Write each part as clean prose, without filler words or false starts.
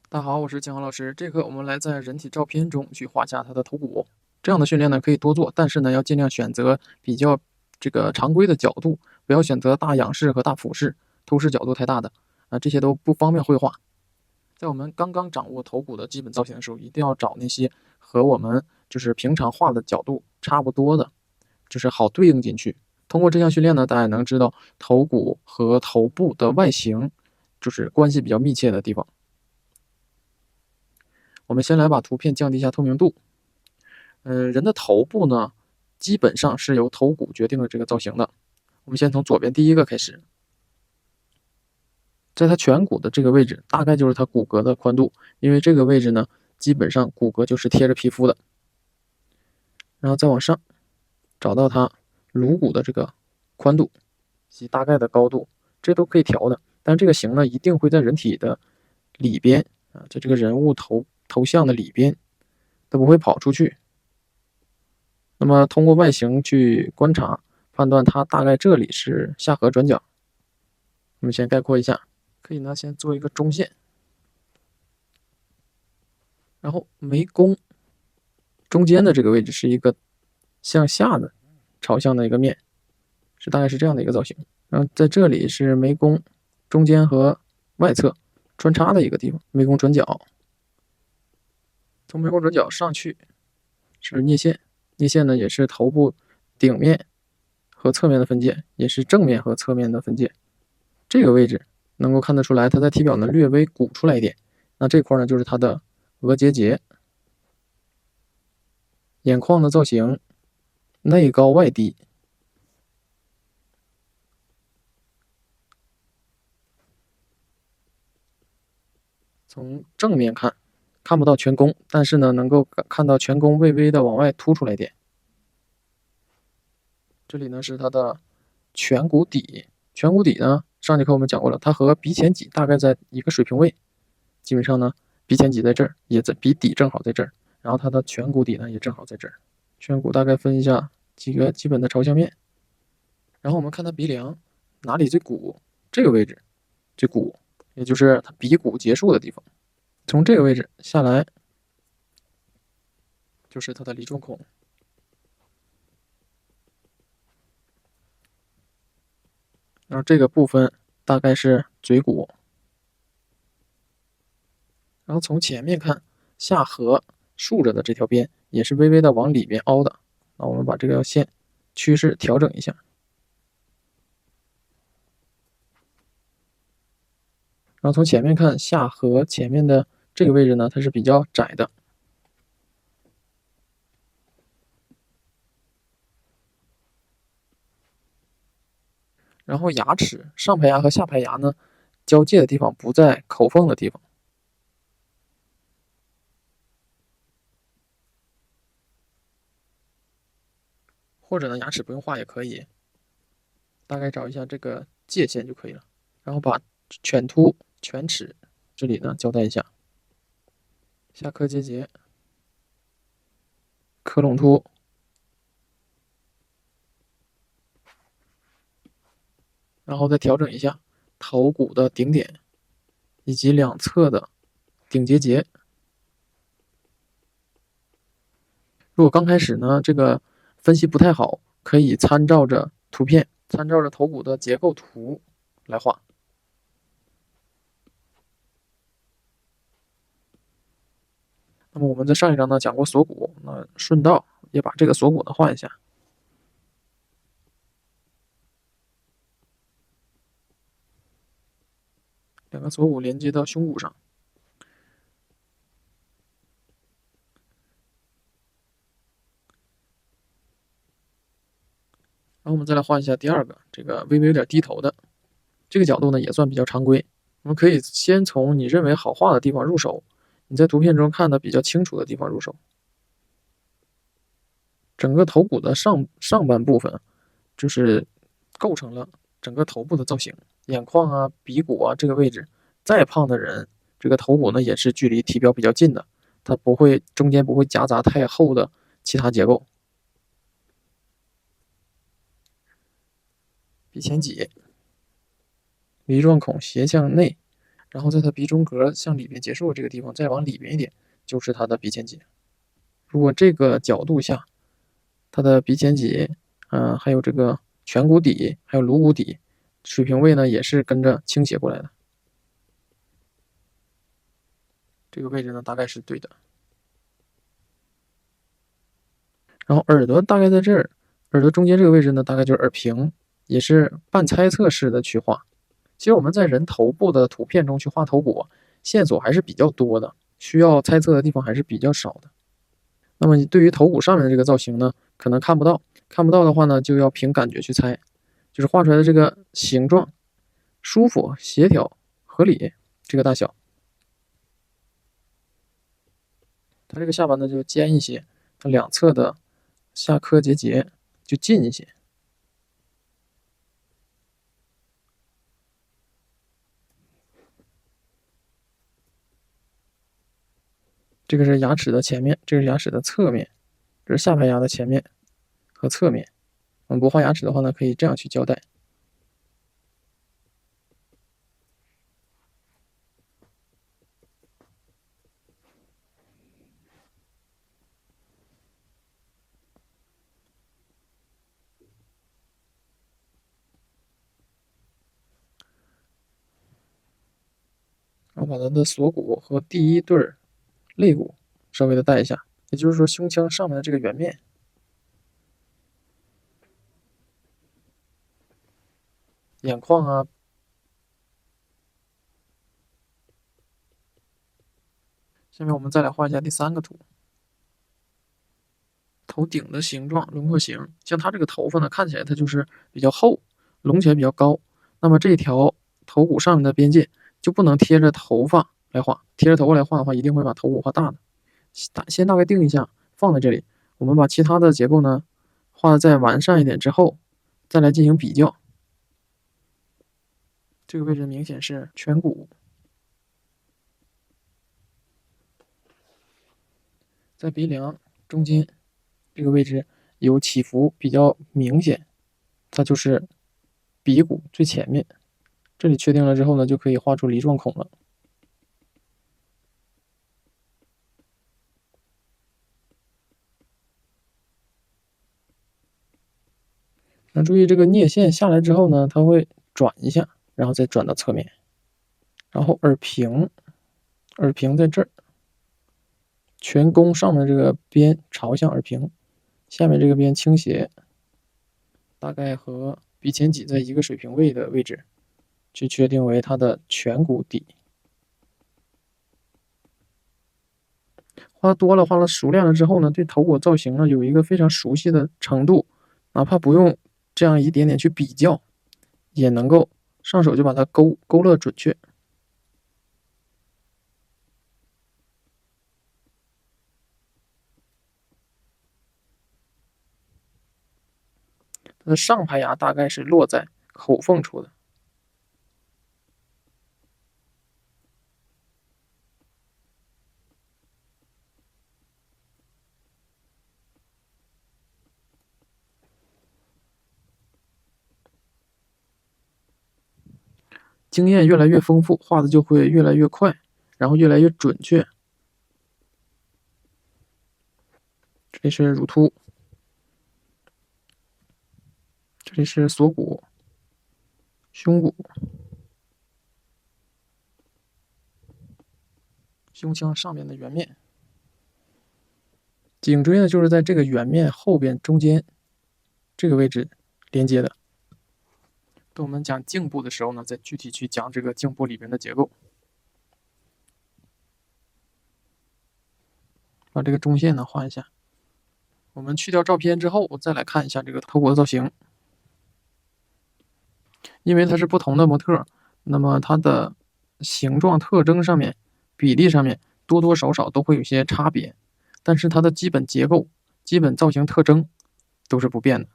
大家好，我是金豪老师。这课我们来在人体照片中去画下他的头骨。这样的训练呢可以多做，但是呢要尽量选择比较常规的角度，不要选择大仰视和大俯视、透视角度太大的这些都不方便绘画。在我们刚刚掌握头骨的基本造型的时候，一定要找那些和我们平常画的角度差不多的，好对应进去。通过这项训练呢，大家能知道头骨和头部的外形关系比较密切的地方。我们先来把图片降低一下透明度。人的头部呢，基本上是由头骨决定了这个造型的。我们先从左边第一个开始，在它颧骨的这个位置，大概就是它骨骼的宽度，因为这个位置呢，基本上骨骼就是贴着皮肤的。然后再往上，找到它颅骨的这个宽度以及大概的高度，这都可以调的。但是这个形呢，一定会在人体的里边在这个人物头像的里边，它不会跑出去。那么通过外形去观察，判断它大概这里是下颌转角。我们先概括一下，可以呢先做一个中线，然后眉弓中间的这个位置是一个向下的朝向的一个面，大概是这样的一个造型。然后在这里是眉弓中间和外侧穿插的一个地方，眉弓转角。从眉弓转角上去是颞线，颞线呢也是头部顶面和侧面的分界，也是正面和侧面的分界。这个位置能够看得出来，它在体表呢略微鼓出来一点。那这块呢就是它的额结节。眼眶的造型内高外低，从正面看不到颧弓，但是呢能够看到颧弓微微的往外凸出来一点。这里呢是它的颧骨底，颧骨底呢上节课我们讲过了，它和鼻前脊大概在一个水平位，基本上呢鼻前脊在这儿，也在鼻底正好在这儿，然后它的颧骨底呢也正好在这儿。颧骨大概分一下几个基本的朝向面，然后我们看它鼻梁哪里最鼓，这个位置最鼓，也就是它鼻骨结束的地方。从这个位置下来就是它的梨状孔，然后这个部分大概是嘴骨，然后从前面看，下颌竖着的这条边也是微微的往里边凹的。那我们把这个线趋势调整一下，然后从前面看，下颌前面的这个位置呢，它是比较窄的。然后牙齿上排牙和下排牙呢，交界的地方不在口缝的地方。或者呢，牙齿不用画也可以，大概找一下这个界限就可以了。然后把犬突、犬齿这里呢交代一下，下颌结节、科隆突，然后再调整一下头骨的顶点以及两侧的顶结节。如果刚开始呢，这个分析不太好，可以参照着图片，参照着头骨的结构图来画。那么我们在上一章呢讲过锁骨，那顺道也把这个锁骨呢画一下。两个锁骨连接到胸骨上，然后我们再来画一下第二个，这个微微有点低头的，这个角度呢也算比较常规。我们可以先从你认为好画的地方入手，你在图片中看的比较清楚的地方入手。整个头骨的上半部分构成了整个头部的造型，眼眶啊、鼻骨啊这个位置，再胖的人，这个头骨呢也是距离体表比较近的，它中间不会夹杂太厚的其他结构。鼻前脊，梨状孔斜向内，然后在它鼻中隔向里边结束的这个地方再往里边一点，就是它的鼻前棘。如果这个角度下，它的鼻前棘，还有这个颧骨底，还有颅骨底水平位呢，也是跟着倾斜过来的。这个位置呢，大概是对的。然后耳朵大概在这儿，耳朵中间这个位置呢，大概就是耳屏，也是半猜测式的去画。其实我们在人头部的图片中去画头骨，线索还是比较多的，需要猜测的地方还是比较少的。那么你对于头骨上面的这个造型呢，可能看不到，看不到的话呢，就要凭感觉去猜，就是画出来的这个形状舒服、协调、合理，这个大小。它这个下巴呢就尖一些，它两侧的下颏结就近一些。这个是牙齿的前面，这个是牙齿的侧面，这是下排牙的前面和侧面。我们不画牙齿的话呢，可以这样去交代。然后把它的锁骨和第一对肋骨稍微的带一下，也就是说胸腔上面的这个圆面。眼眶啊，下面我们再来画一下第三个图，头顶的形状、轮廓形。像它这个头发呢，看起来它就是比较厚，隆起来比较高。那么这条头骨上面的边界就不能贴着头发来画，贴着头发来画的话，一定会把头骨画大的。先大概定一下，放在这里。我们把其他的结构呢画的再完善一点之后，再来进行比较。这个位置明显是颧骨，在鼻梁中间这个位置有起伏比较明显，它就是鼻骨最前面。这里确定了之后呢，就可以画出梨状孔了。那注意这个颞线下来之后呢，它会转一下，然后再转到侧面。然后耳屏，耳屏在这儿，颧弓上面这个边朝向耳屏，下面这个边倾斜，大概和鼻前棘在一个水平位的位置，去确定为它的颧骨底。画多了，画了熟练了之后呢，对头骨造型呢有一个非常熟悉的程度，哪怕不用这样一点点去比较，也能够上手就把它勾勒准确。它的上排牙大概是落在口缝处的。经验越来越丰富，画的就会越来越快，然后越来越准确。这里是乳突，这里是锁骨、胸骨、胸腔上面的圆面。颈椎呢，就是在这个圆面后边中间这个位置连接的。等我们讲颈部的时候呢，再具体去讲这个颈部里边的结构。把这个中线呢画一下。我们去掉照片之后，我再来看一下这个头骨的造型。因为它是不同的模特，那么它的形状特征上面、比例上面多多少少都会有些差别，但是它的基本结构、基本造型特征都是不变的。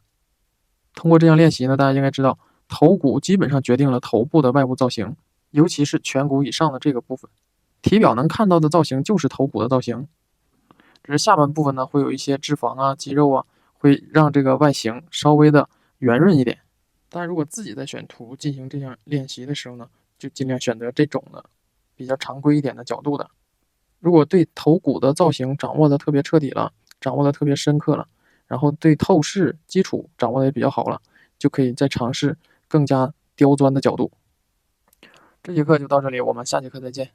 通过这样练习呢，大家应该知道，头骨基本上决定了头部的外部造型，尤其是颧骨以上的这个部分。体表能看到的造型就是头骨的造型，只是下半部分呢会有一些脂肪啊、肌肉啊，会让这个外形稍微的圆润一点。但如果自己在选图进行这项练习的时候呢，就尽量选择这种的比较常规一点的角度的。如果对头骨的造型掌握的特别彻底了，掌握的特别深刻了，然后对透视基础掌握的也比较好了，就可以再尝试更加刁钻的角度。这节课就到这里，我们下节课再见。